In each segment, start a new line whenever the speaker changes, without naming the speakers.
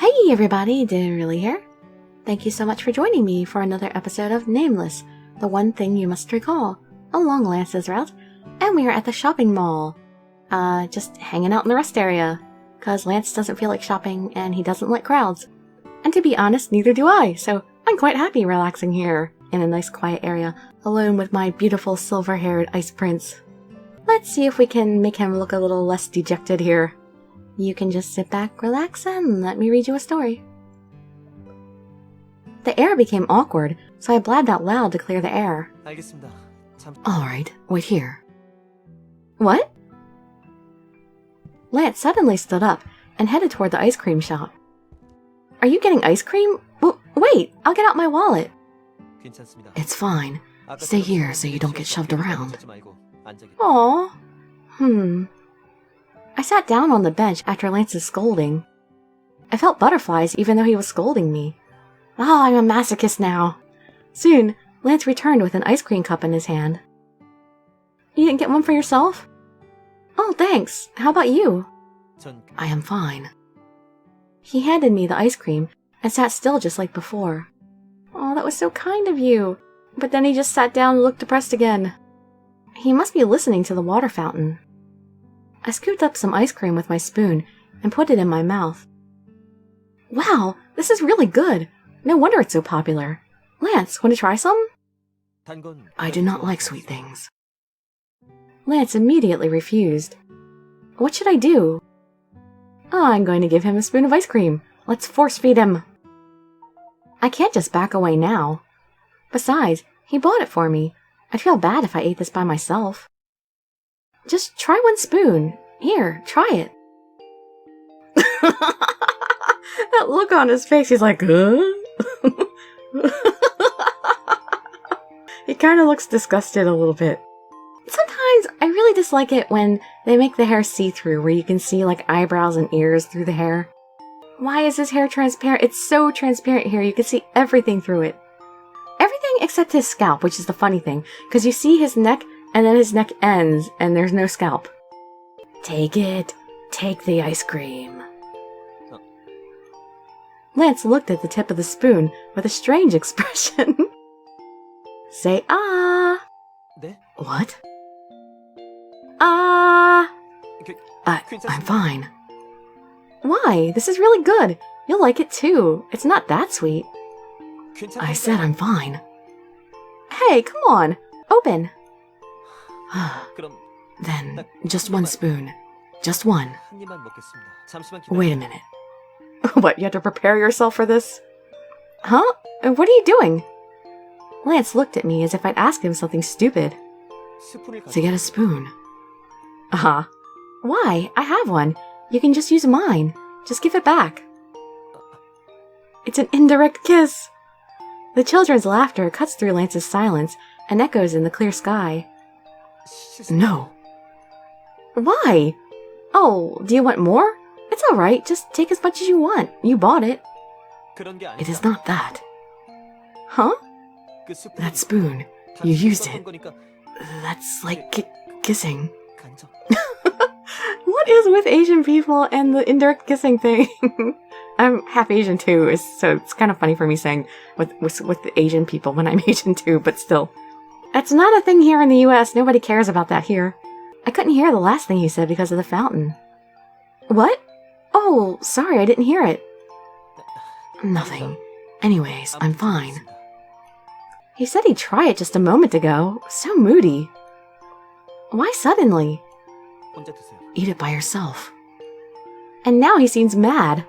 Hey everybody, Dirili here. Thank you so much for joining me for another episode of Nameless, the one thing you must recall, along Lance's route, and we are at the shopping mall. Just hanging out in the rest area, cause Lance doesn't feel like shopping and he doesn't like crowds. And to be honest, neither do I, so I'm quite happy relaxing here in a nice quiet area, alone with my beautiful silver-haired ice prince. Let's see if we can make him look a little less dejected here. You can just sit back, relax, and let me read you a story. The air became awkward, so I blabbed out loud to clear the air. Alright, wait here. What? Lance suddenly stood up and headed toward the ice cream shop. Are you getting ice cream? Wait, I'll get out my wallet. It's fine. Stay here so you don't get shoved around. Aww. I sat down on the bench after Lance's scolding. I felt butterflies even though he was scolding me. Oh, I'm a masochist now. Soon, Lance returned with an ice cream cup in his hand. You didn't get one for yourself? Oh, thanks. How about you? I am fine. He handed me the ice cream and sat still just like before. Oh, that was so kind of you. But then he just sat down and looked depressed again. He must be listening to the water fountain. I scooped up some ice cream with my spoon and put it in my mouth. Wow, this is really good. No wonder it's so popular. Lance, want to try some? I do not like sweet things. Lance immediately refused. What should I do? Oh, I'm going to give him a spoon of ice cream. Let's force feed him. I can't just back away now. Besides, he bought it for me. I'd feel bad if I ate this by myself. Just try one spoon. Here, try it. That look on his face, he's like, huh? He kind of looks disgusted a little bit. Sometimes I really dislike it when they make the hair see-through, where you can see like eyebrows and ears through the hair. Why is his hair transparent? It's so transparent here, you can see everything through it. Everything except his scalp, which is the funny thing, because you see his neck, and then his neck ends, and there's no scalp. Take it. Take the ice cream. Lance looked at the tip of the spoon with a strange expression. Say ah. What? Ah. I'm fine. Why? This is really good. You'll like it too. It's not that sweet. I said I'm fine. Hey, come on. Open. Then, just one spoon. Just one. Wait a minute. What, you have to prepare yourself for this? Huh? What are you doing? Lance looked at me as if I'd asked him something stupid. To get a spoon. Uh-huh. Why? I have one. You can just use mine. Just give it back. It's an indirect kiss. The children's laughter cuts through Lance's silence and echoes in the clear sky. No. Why? Oh, do you want more? It's alright, just take as much as you want. You bought it. It is not that. Huh? That spoon. You used it. That's like kissing. What is with Asian people and the indirect kissing thing? I'm half Asian too, so it's kind of funny for me saying with the Asian people when I'm Asian too, but still. That's not a thing here in the US. Nobody cares about that here. I couldn't hear the last thing he said because of the fountain. What? Oh, sorry, I didn't hear it. Nothing. Anyways, I'm fine. He said he'd try it just a moment ago. So moody. Why suddenly? Eat it by yourself. And now he seems mad.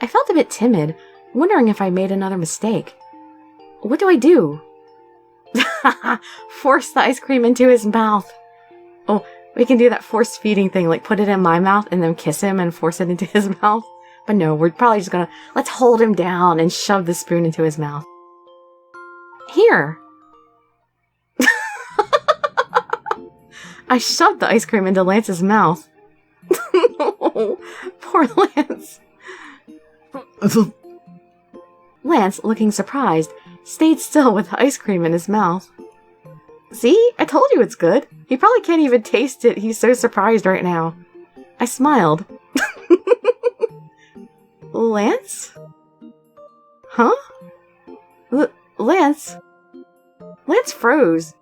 I felt a bit timid, wondering if I made another mistake. What do I do? Force the ice cream into his mouth. Oh, we can do that forced feeding thing, like put it in my mouth and then kiss him and force it into his mouth. But no, we're probably just gonna, let's hold him down and shove the spoon into his mouth. Here. I shoved the ice cream into Lance's mouth. Poor Lance. Lance, looking surprised, stayed still with the ice cream in his mouth. See? I told you it's good. He probably can't even taste it. He's so surprised right now. I smiled. Lance? Huh? Lance? Lance froze.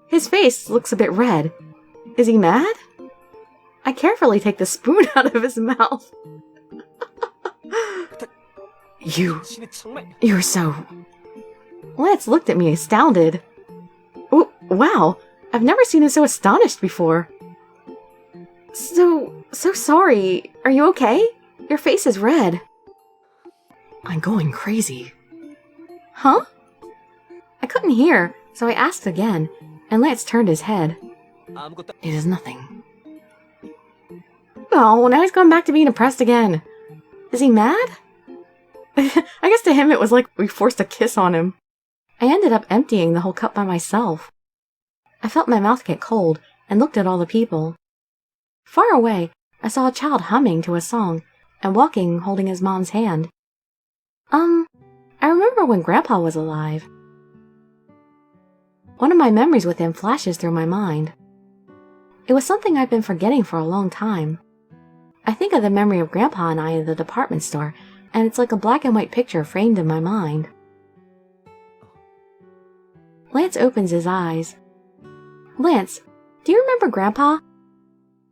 His face looks a bit red. Is he mad? I carefully take the spoon out of his mouth. You're so... Lance looked at me astounded. Oh, wow, I've never seen him so astonished before. So sorry. Are you okay? Your face is red. I'm going crazy. Huh? I couldn't hear, so I asked again, and Lance turned his head. It is nothing. Oh, now he's gone back to being depressed again. Is he mad? I guess to him it was like we forced a kiss on him. I ended up emptying the whole cup by myself. I felt my mouth get cold and looked at all the people. Far away, I saw a child humming to a song and walking holding his mom's hand. I remember when Grandpa was alive. One of my memories with him flashes through my mind. It was something I've been forgetting for a long time. I think of the memory of Grandpa and I in the department store, and it's like a black and white picture framed in my mind. Lance opens his eyes. Lance, do you remember Grandpa?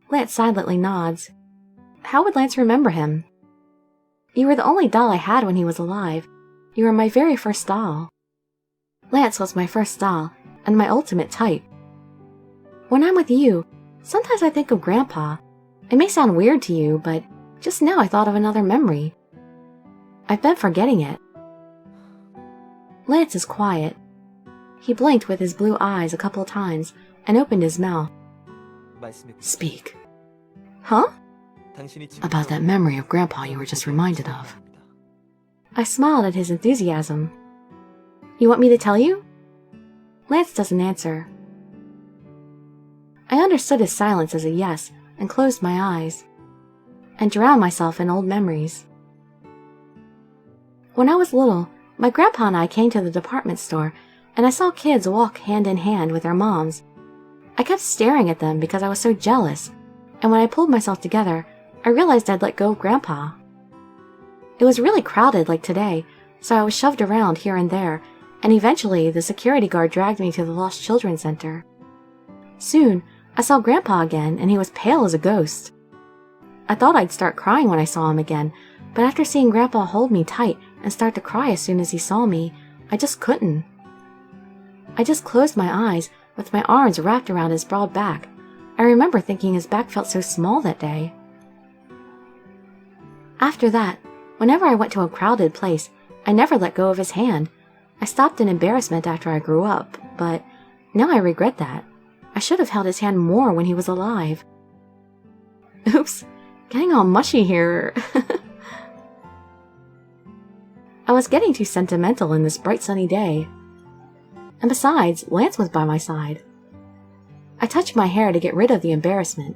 Lance silently nods. How would Lance remember him? You were the only doll I had when he was alive. You were my very first doll. Lance was my first doll, and my ultimate type. When I'm with you, sometimes I think of Grandpa. It may sound weird to you, but just now I thought of another memory. I've been forgetting it. Lance is quiet. He blinked with his blue eyes a couple of times and opened his mouth. Speak. Huh? About that memory of Grandpa you were just reminded of. I smiled at his enthusiasm. You want me to tell you? Lance doesn't answer. I understood his silence as a yes and closed my eyes and drowned myself in old memories. When I was little, my grandpa and I came to the department store and I saw kids walk hand in hand with their moms. I kept staring at them because I was so jealous, and when I pulled myself together, I realized I'd let go of Grandpa. It was really crowded like today, so I was shoved around here and there, and eventually the security guard dragged me to the Lost Children Center. Soon, I saw Grandpa again, and he was pale as a ghost. I thought I'd start crying when I saw him again, but after seeing Grandpa hold me tight and start to cry as soon as he saw me, I just couldn't. I just closed my eyes with my arms wrapped around his broad back. I remember thinking his back felt so small that day. After that, whenever I went to a crowded place, I never let go of his hand. I stopped in embarrassment after I grew up, but now I regret that. I should have held his hand more when he was alive. Oops, getting all mushy here. I was getting too sentimental in this bright sunny day. And besides, Lance was by my side. I touched my hair to get rid of the embarrassment.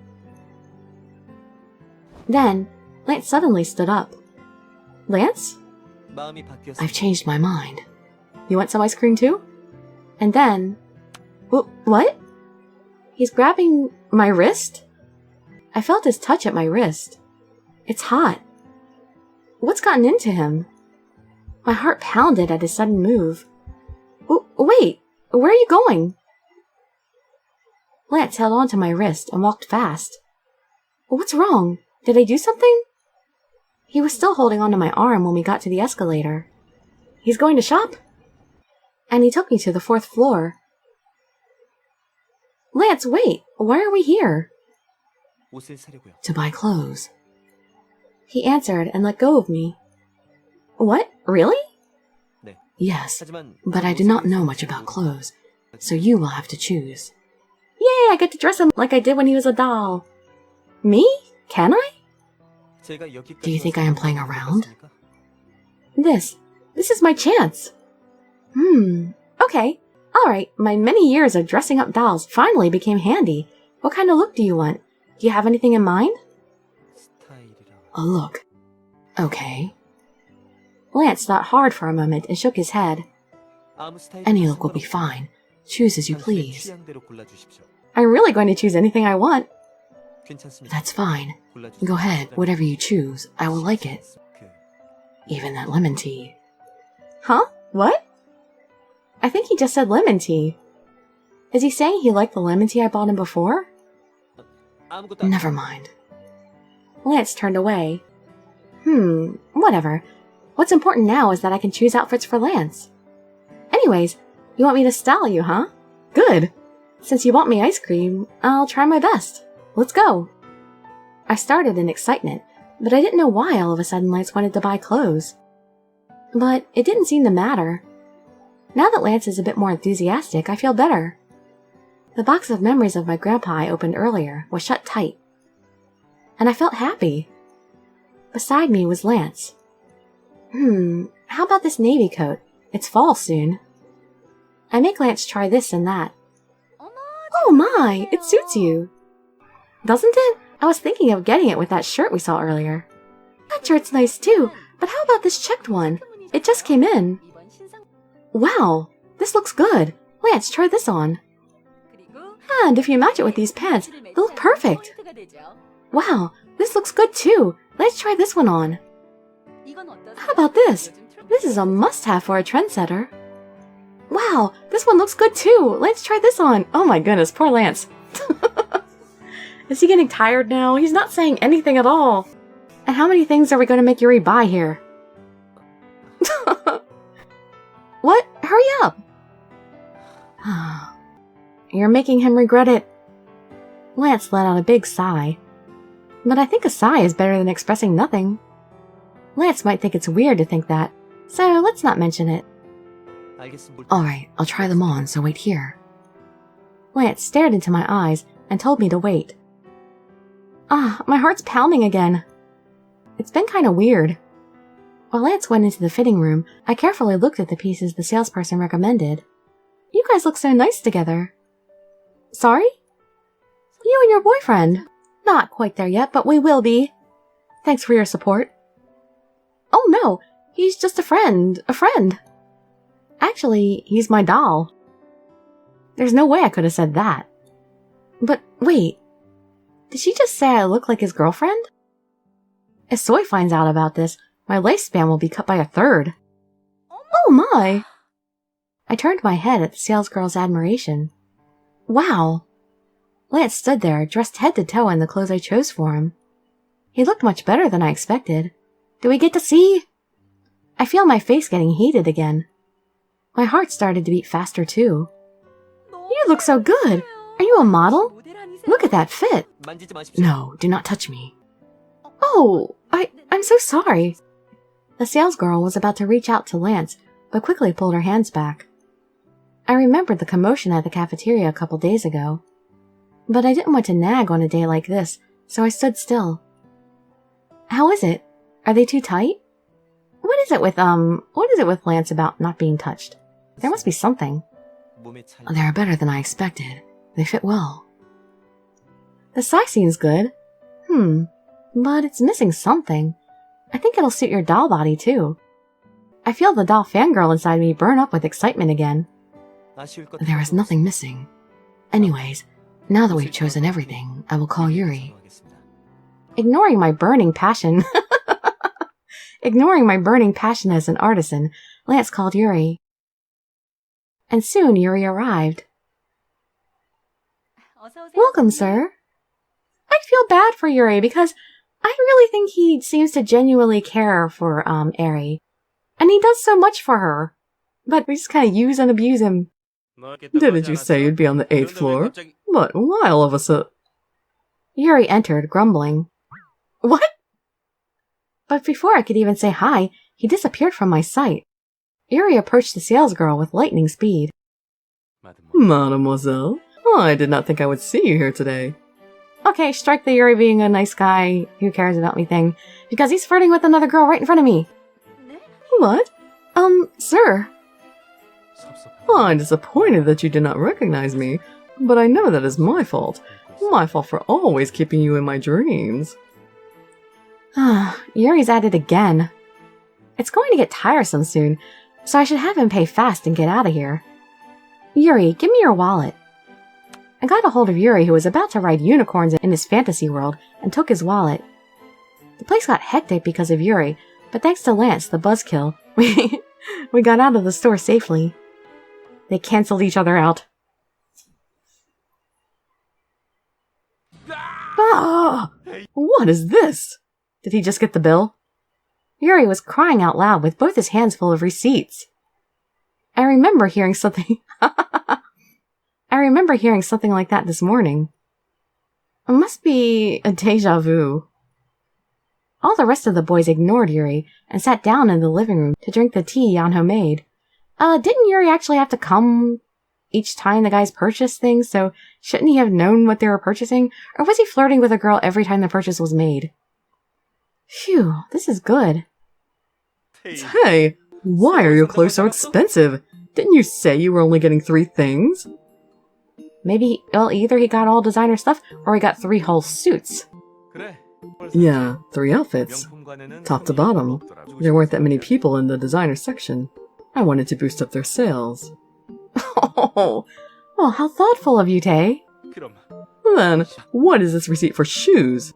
Then, Lance suddenly stood up. Lance? I've changed my mind. You want some ice cream too? And then... What? He's grabbing my wrist? I felt his touch at my wrist. It's hot. What's gotten into him? My heart pounded at his sudden move. Wait, where are you going? Lance held on to my wrist and walked fast. What's wrong? Did I do something? He was still holding onto my arm when we got to the escalator. He's going to shop? And he took me to the 4th floor. Lance, wait, why are we here? To buy clothes. He answered and let go of me. What? Really? Yes, but I do not know much about clothes, so you will have to choose. Yay, I get to dress him like I did when he was a doll. Me? Can I? Do you think I am playing around? This is my chance. Okay. Alright, my many years of dressing up dolls finally became handy. What kind of look do you want? Do you have anything in mind? A look. Okay. Lance thought hard for a moment and shook his head. Any look will be fine. Choose as you please. I'm really going to choose anything I want. That's fine. Go ahead, whatever you choose. I will like it. Even that lemon tea. Huh? What? I think he just said lemon tea. Is he saying he liked the lemon tea I bought him before? Never mind. Lance turned away. Whatever. What's important now is that I can choose outfits for Lance. Anyways, you want me to style you, huh? Good. Since you want me ice cream, I'll try my best. Let's go. I started in excitement, but I didn't know why all of a sudden Lance wanted to buy clothes. But it didn't seem to matter. Now that Lance is a bit more enthusiastic, I feel better. The box of memories of my grandpa I opened earlier was shut tight. And I felt happy. Beside me was Lance. How about this navy coat? It's fall soon. I make Lance try this and that. Oh my, it suits you. Doesn't it? I was thinking of getting it with that shirt we saw earlier. That shirt's nice too, but how about this checked one? It just came in. Wow, this looks good. Lance, try this on. And if you match it with these pants, they'll look perfect. Wow, this looks good too. Let's try this one on. How about this? This is a must-have for a trendsetter. Wow, this one looks good too. Let's try this on. Oh my goodness, poor Lance. Is he getting tired now? He's not saying anything at all. And how many things are we going to make Yuri buy here? What? Hurry up! You're making him regret it. Lance let out a big sigh. But I think a sigh is better than expressing nothing. Lance might think it's weird to think that, so let's not mention it. Alright, I'll try them on, so wait here. Lance stared into my eyes and told me to wait. My heart's pounding again. It's been kinda weird. While Lance went into the fitting room, I carefully looked at the pieces the salesperson recommended. You guys look so nice together. Sorry? You and your boyfriend. Not quite there yet, but we will be. Thanks for your support. Oh no, he's just a friend. Actually, he's my doll. There's no way I could have said that. But wait, did she just say I look like his girlfriend? If Soy finds out about this, my lifespan will be cut by 1/3. Oh my! I turned my head at the salesgirl's admiration. Wow! Lance stood there, dressed head to toe in the clothes I chose for him. He looked much better than I expected. Do we get to see? I feel my face getting heated again. My heart started to beat faster too. You look so good! Are you a model? Look at that fit! No, do not touch me. Oh, I'm so sorry. The salesgirl was about to reach out to Lance, but quickly pulled her hands back. I remembered the commotion at the cafeteria a couple days ago. But I didn't want to nag on a day like this, so I stood still. How is it? Are they too tight? What is it with Lance about not being touched? There must be something. They're better than I expected. They fit well. The size seems good. But it's missing something. I think it'll suit your doll body too. I feel the doll fangirl inside me burn up with excitement again. There is nothing missing. Anyways, now that we've chosen everything, I will call Yuri. Ignoring my burning passion as an artisan, Lance called Yuri. And soon Yuri arrived. Welcome, sir. I feel bad for Yuri because I really think he seems to genuinely care for, Eri. And he does so much for her. But we just kind of use and abuse him. Didn't you say you'd be on the 8th floor? But why all of a sudden? Yuri entered, grumbling. What? But before I could even say hi, he disappeared from my sight. Yuri approached the salesgirl with lightning speed. Mademoiselle, I did not think I would see you here today. Okay, strike the Yuri being a nice guy who cares about me thing, because he's flirting with another girl right in front of me. What? Sir. I'm disappointed that you did not recognize me, but I know that is my fault. My fault for always keeping you in my dreams. Yuri's at it again. It's going to get tiresome soon, so I should have him pay fast and get out of here. Yuri, give me your wallet. I got a hold of Yuri, who was about to ride unicorns in his fantasy world, and took his wallet. The place got hectic because of Yuri, But thanks to Lance, the buzzkill, we got out of the store safely. They canceled each other out. Ah! What is this? Did he just get the bill? Yuri was crying out loud with both his hands full of receipts. I remember hearing something like that this morning. It must be a déjà vu. All the rest of the boys ignored Yuri and sat down in the living room to drink the tea Yanho made. Didn't Yuri actually have to come each time the guys purchased things, so shouldn't he have known what they were purchasing? Or was he flirting with a girl every time the purchase was made? Phew, this is good.
Hey, why are your clothes so expensive? Didn't you say you were only getting 3 things?
Maybe, well, either he got all designer stuff, or he got 3 whole suits.
Yeah, 3 outfits. Top to bottom. There weren't that many people in the designer section. I wanted to boost up their sales.
Oh, well, how thoughtful of you, Tay.
Then, what is this receipt for shoes?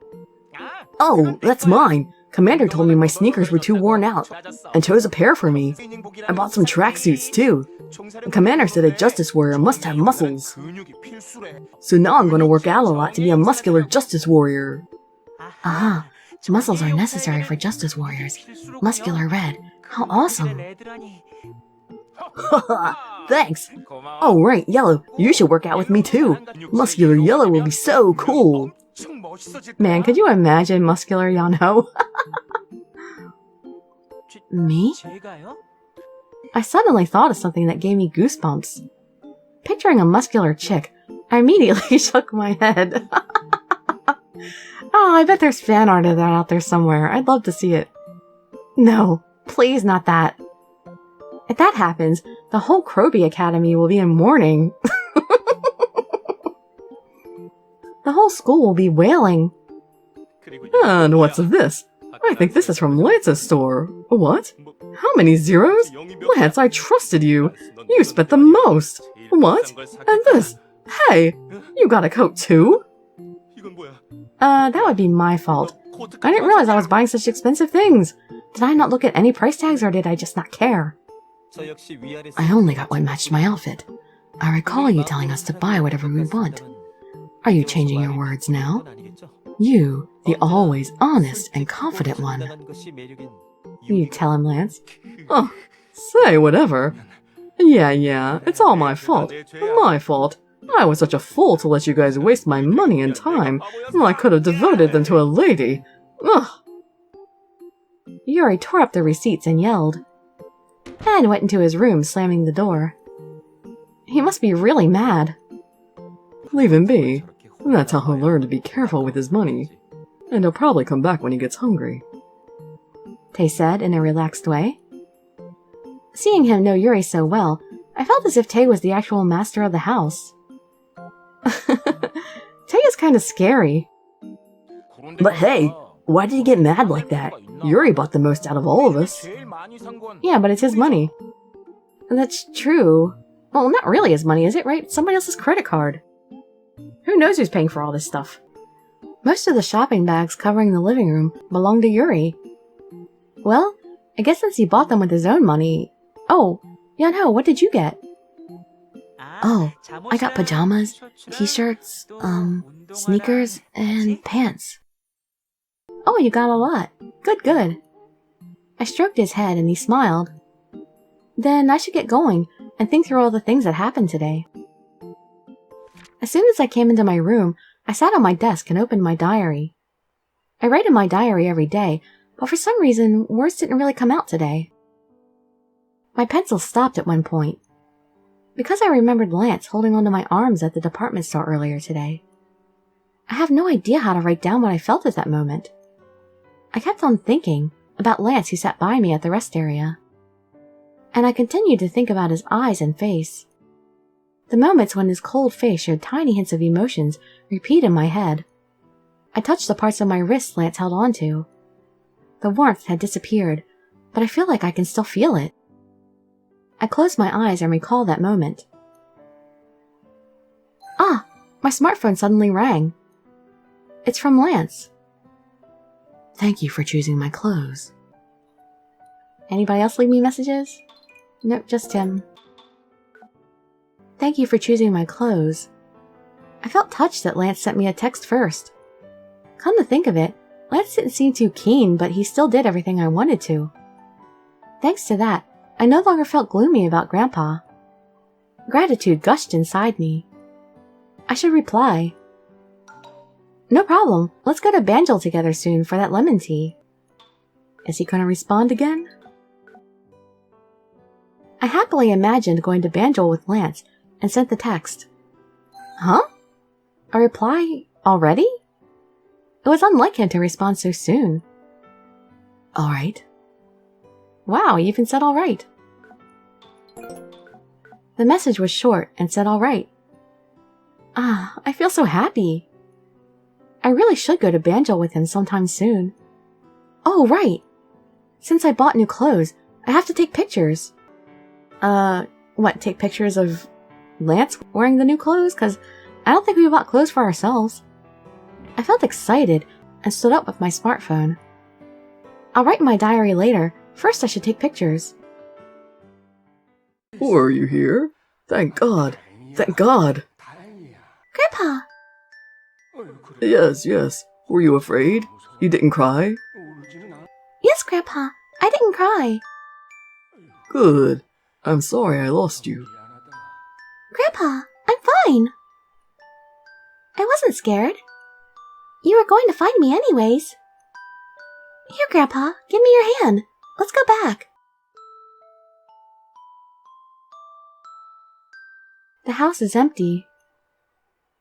Oh, that's mine. Commander told me my sneakers were too worn out, and chose a pair for me. I bought some tracksuits, too. The Commander said a Justice Warrior must have muscles. So now I'm gonna work out a lot to be a muscular Justice Warrior.
Ah, muscles are necessary for Justice Warriors. Muscular red. How awesome.
Thanks. Oh, right, Yellow. You should work out with me, too. Muscular Yellow will be so cool.
Man, could you imagine muscular Yanho? Me? I suddenly thought of something that gave me goosebumps. Picturing a muscular chick, I immediately shook my head. Oh, I bet there's fan art of that out there somewhere. I'd love to see it. No, please not that. If that happens, the whole Kroby Academy will be in mourning. The whole school will be wailing.
And what's this? I think this is from Lance's store. What? How many zeros? Lance, I trusted you. You spent the most. What? And this? Hey, you got a coat too?
That would be my fault. I didn't realize I was buying such expensive things. Did I not look at any price tags, or did I just not care? I only got what matched my outfit. I recall you telling us to buy whatever we want. Are you changing your words now? You, the always honest and confident one. You tell him, Lance.
Oh, say whatever. Yeah, it's all my fault. My fault. I was such a fool to let you guys waste my money and time when I could have devoted them to a lady. Ugh.
Yuri tore up the receipts and yelled, and went into his room, slamming the door. He must be really mad.
Leave him be. That's how he'll learn to be careful with his money. And he'll probably come back when he gets hungry.
Tay said in a relaxed way. Seeing him know Yuri so well, I felt as if Tay was the actual master of the house. Tay is kind of scary.
But hey, why did he get mad like that? Yuri bought the most out of all of us.
Yeah, but it's his money. That's true. Well, not really his money, is it, right? It's somebody else's credit card. Who knows who's paying for all this stuff? Most of the shopping bags covering the living room belong to Yuri. Well, I guess since he bought them with his own money... Oh, Yanho, what did you get? Oh, I got pajamas, t-shirts, sneakers, and pants. Oh, you got a lot. Good. I stroked his head and he smiled. Then I should get going and think through all the things that happened today. As soon as I came into my room, I sat on my desk and opened my diary. I write in my diary every day, but for some reason, words didn't really come out today. My pencil stopped at one point. Because I remembered Lance holding onto my arms at the department store earlier today. I have no idea how to write down what I felt at that moment. I kept on thinking about Lance who sat by me at the rest area. And I continued to think about his eyes and face. The moments when his cold face showed tiny hints of emotions repeat in my head. I touched the parts of my wrists Lance held onto. The warmth had disappeared, but I feel like I can still feel it. I closed my eyes and recalled that moment. Ah, my smartphone suddenly rang. It's from Lance. Thank you for choosing my clothes. Anybody else leave me messages? Nope, just him. Thank you for choosing my clothes. I felt touched that Lance sent me a text first. Come to think of it, Lance didn't seem too keen, but he still did everything I wanted to. Thanks to that, I no longer felt gloomy about Grandpa. Gratitude gushed inside me. I should reply. No problem, let's go to Banjul together soon for that lemon tea. Is he going to respond again? I happily imagined going to Banjul with Lance and sent the text. Huh? A reply already? It was unlike him to respond so soon. Alright. Wow, he even said alright. The message was short and said alright. Ah, I feel so happy. I really should go to Banjul with him sometime soon. Oh, right. Since I bought new clothes, I have to take pictures. What, take pictures of Lance wearing the new clothes? Because I don't think we bought clothes for ourselves. I felt excited and stood up with my smartphone. I'll write in my diary later. First, I should take pictures.
Oh, are you here? Thank God. Thank God.
Grandpa!
Yes, yes. Were you afraid? You didn't cry?
Yes, Grandpa. I didn't cry.
Good. I'm sorry I lost you.
Grandpa, I'm fine. I wasn't scared. You were going to find me anyways. Here, Grandpa, give me your hand. Let's go back. The house is empty.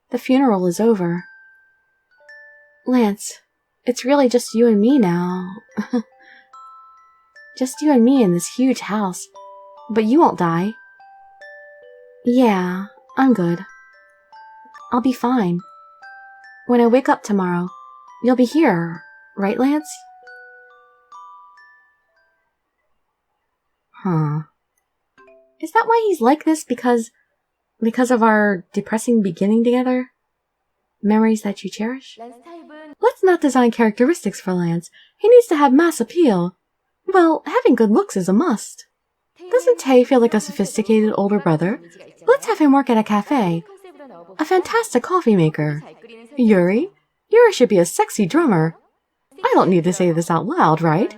The funeral is over. Lance, it's really just you and me now. Just you and me in this huge house. But you won't die. Yeah, I'm good. I'll be fine. When I wake up tomorrow, you'll be here, right, Lance? Huh. Is that why he's like this? Because of our depressing beginning together? Memories that you cherish? Let's not design characteristics for Lance. He needs to have mass appeal. Well, having good looks is a must. Doesn't Tay feel like a sophisticated older brother? Let's have him work at a cafe. A fantastic coffee maker. Yuri should be a sexy drummer. I don't need to say this out loud, right?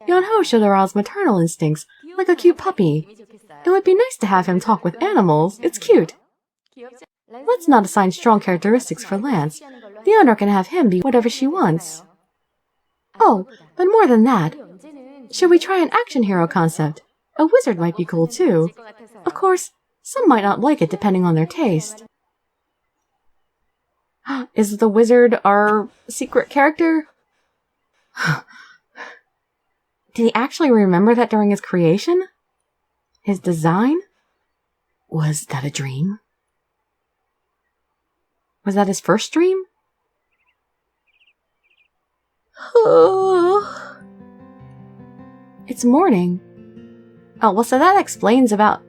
Yeonho should arouse maternal instincts, like a cute puppy. It would be nice to have him talk with animals. It's cute. Let's not assign strong characteristics for Lance. The owner can have him be whatever she wants. Oh, but more than that, should we try an action hero concept? A wizard might be cool too. Of course, some might not like it depending on their taste. Is the wizard our secret character? Did he actually remember that during his creation? His design? Was that a dream? Was that his first dream? It's morning. Oh, well, so that explains about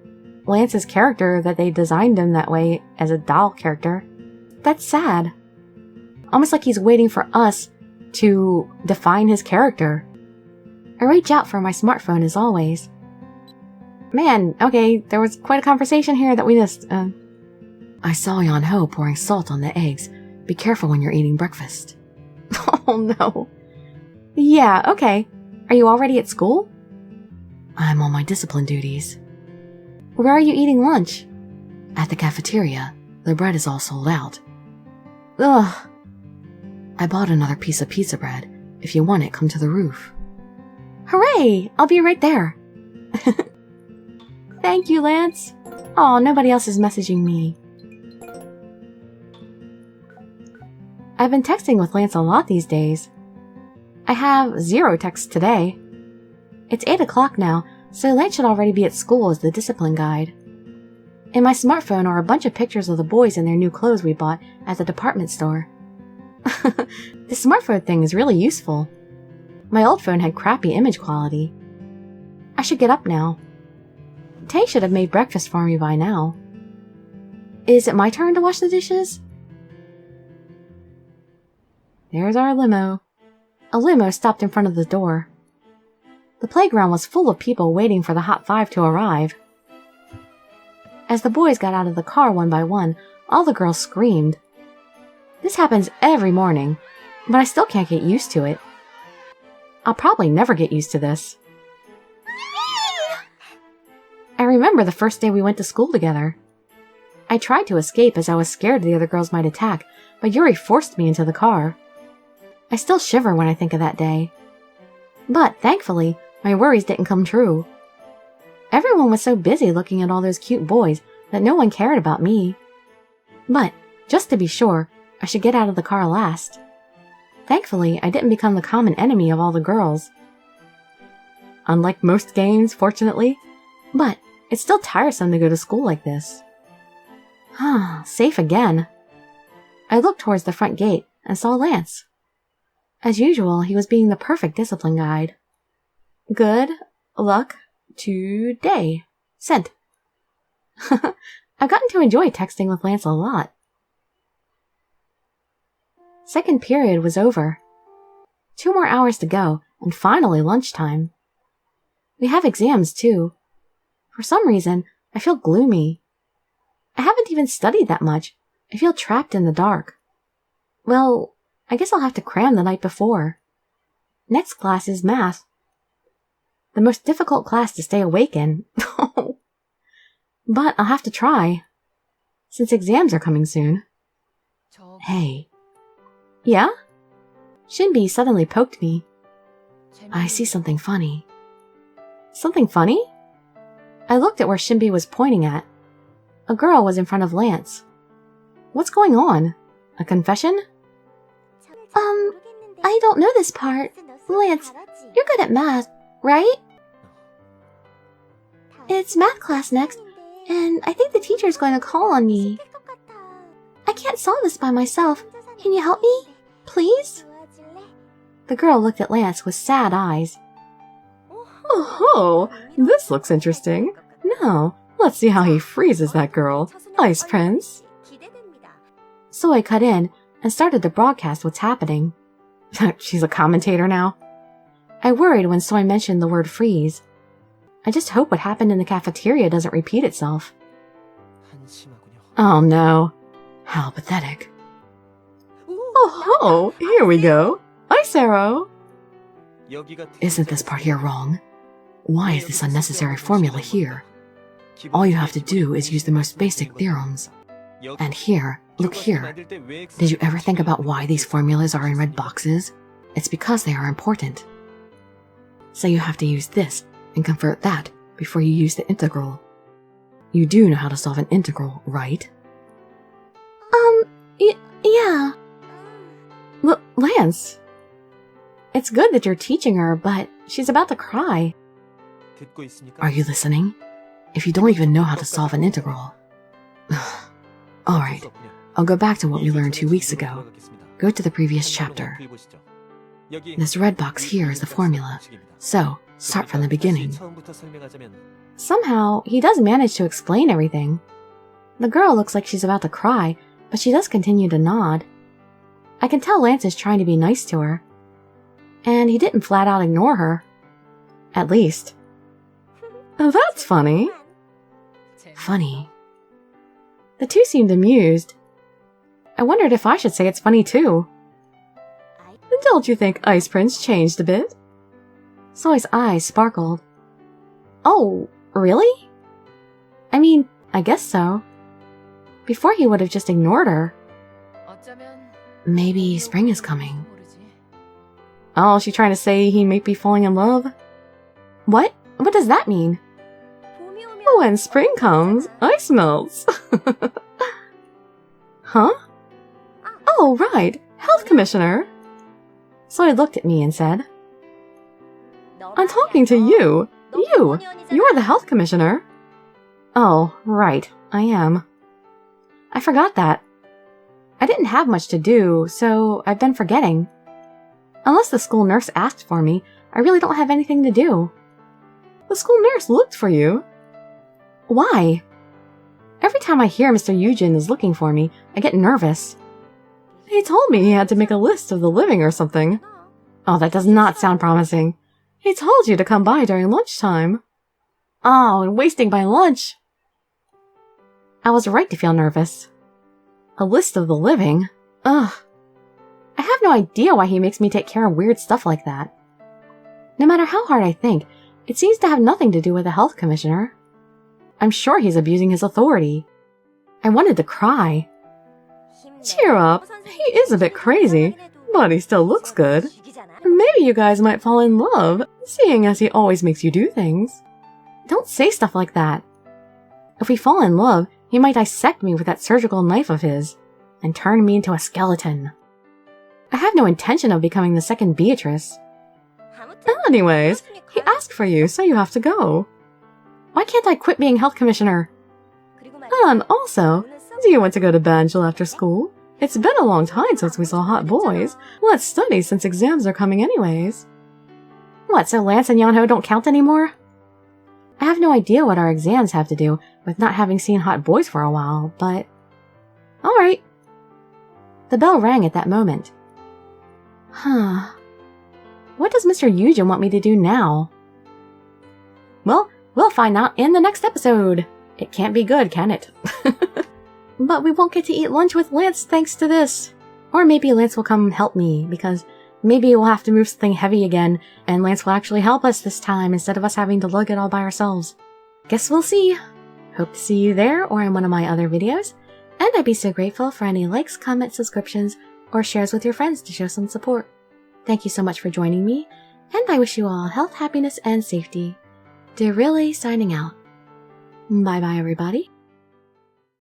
Lance's character, that they designed him that way as a doll character. That's sad. Almost like he's waiting for us to define his character. I reach out for my smartphone as always. Man, okay, there was quite a conversation here that we missed. I saw Yeonho pouring salt on the eggs. Be careful when you're eating breakfast. Oh no. Yeah, okay. Are you already at school? I'm on my discipline duties. Where are you eating lunch? At the cafeteria. The bread is all sold out. Ugh. I bought another piece of pizza bread. If you want it, come to the roof. Hooray! I'll be right there. Thank you, Lance. Aw, nobody else is messaging me. I've been texting with Lance a lot these days. I have 0 texts today. It's 8 o'clock now, so Lance should already be at school as the discipline guide. In my smartphone are a bunch of pictures of the boys in their new clothes we bought at the department store. The smartphone thing is really useful. My old phone had crappy image quality. I should get up now. Tay should have made breakfast for me by now. Is it my turn to wash the dishes? There's our limo. A limo stopped in front of the door. The playground was full of people waiting for the Hot Five to arrive. As the boys got out of the car one by one, all the girls screamed. This happens every morning, but I still can't get used to it. I'll probably never get used to this. I remember the first day we went to school together. I tried to escape as I was scared the other girls might attack, but Yuri forced me into the car. I still shiver when I think of that day. But, thankfully, my worries didn't come true. Everyone was so busy looking at all those cute boys that no one cared about me. But, just to be sure, I should get out of the car last. Thankfully, I didn't become the common enemy of all the girls. Unlike most games, fortunately. But, it's still tiresome to go to school like this. Safe again. I looked towards the front gate and saw Lance. As usual, he was being the perfect discipline guide. Good luck today. Sent. I've gotten to enjoy texting with Lance a lot. Second period was over. 2 more hours to go, and finally lunchtime. We have exams, too. For some reason, I feel gloomy. I haven't even studied that much. I feel trapped in the dark. Well, I guess I'll have to cram the night before. Next class is math. The most difficult class to stay awake in. But I'll have to try, since exams are coming soon. Hey. Yeah? Shinbi suddenly poked me. I see something funny. Something funny? I looked at where Shinbi was pointing at. A girl was in front of Lance. What's going on? A confession? I don't know this part. Lance, you're good at math, right? It's math class next, and I think the teacher's going to call on me. I can't solve this by myself. Can you help me? Please? The girl looked at Lance with sad eyes.
Oh, this looks interesting. Now, let's see how he freezes that girl. Ice Prince.
Soy cut in and started to broadcast what's happening.
She's a commentator now.
I worried when Soy mentioned the word freeze. I just hope what happened in the cafeteria doesn't repeat itself.
Oh no. How pathetic. Oh, here we go. Ice arrow. Isn't this part here wrong? Why is this unnecessary formula here? All you have to do is use the most basic theorems. And here, look here. Did you ever think about why these formulas are in red boxes? It's because they are important. So you have to use this and convert that before you use the integral. You do know how to solve an integral, right?
Yeah.
Lance!
It's good that you're teaching her, but she's about to cry.
Are you listening? If you don't even know how to solve an integral... Alright, I'll go back to what we learned 2 weeks ago. Go to the previous chapter. This red box here is the formula, so start from the beginning.
Somehow, he does manage to explain everything. The girl looks like she's about to cry, but she does continue to nod. I can tell Lance is trying to be nice to her. And he didn't flat out ignore her. At least.
Oh, that's funny.
Funny. The two seemed amused. I wondered if I should say it's funny too.
Don't you think Ice Prince changed a bit?
Soy's eyes sparkled. Oh, really? I mean, I guess so. Before he would have just ignored her. Maybe spring is coming.
Oh, she trying to say he might be falling in love?
What? What does that mean?
When spring comes, ice melts. Huh? Oh, right. Health Commissioner.
Soy looked at me and said,
I'm talking to you. You're the Health Commissioner.
Oh, right. I am. I forgot that. I didn't have much to do, so I've been forgetting. Unless the school nurse asked for me, I really don't have anything to do.
The school nurse looked for you.
Why? Every time I hear Mr. Yujin is looking for me, I get nervous.
He told me he had to make a list of the living or something.
Oh, that does not sound promising. He told you to come by during lunchtime. Oh, and wasting my lunch. I was right to feel nervous. A list of the living? Ugh. I have no idea why he makes me take care of weird stuff like that. No matter how hard I think, it seems to have nothing to do with the health commissioner. I'm sure he's abusing his authority. I wanted to cry. Cheer up. He is a bit crazy, but he still looks good. Maybe you guys might fall in love, seeing as he always makes you do things. Don't say stuff like that. If we fall in love, he might dissect me with that surgical knife of his and turn me into a skeleton. I have no intention of becoming the second Beatrice. Anyways, he asked for you, so you have to go. Why can't I quit being health commissioner? And also, do you want to go to Banjul after school? It's been a long time since we saw hot boys. Let's study since exams are coming anyways. What, so Lance and Yonho don't count anymore? I have no idea what our exams have to do with not having seen hot boys for a while, but... Alright. The bell rang at that moment. Huh. What does Mr. Yujin want me to do now? Well, we'll find out in the next episode. It can't be good, can it? But we won't get to eat lunch with Lance thanks to this. Or maybe Lance will come help me, because maybe we'll have to move something heavy again, and Lance will actually help us this time instead of us having to lug it all by ourselves. Guess we'll see. Hope to see you there or in one of my other videos. And I'd be so grateful for any likes, comments, subscriptions, or shares with your friends to show some support. Thank you so much for joining me, and I wish you all health, happiness, and safety. Dirili signing out. Bye bye everybody.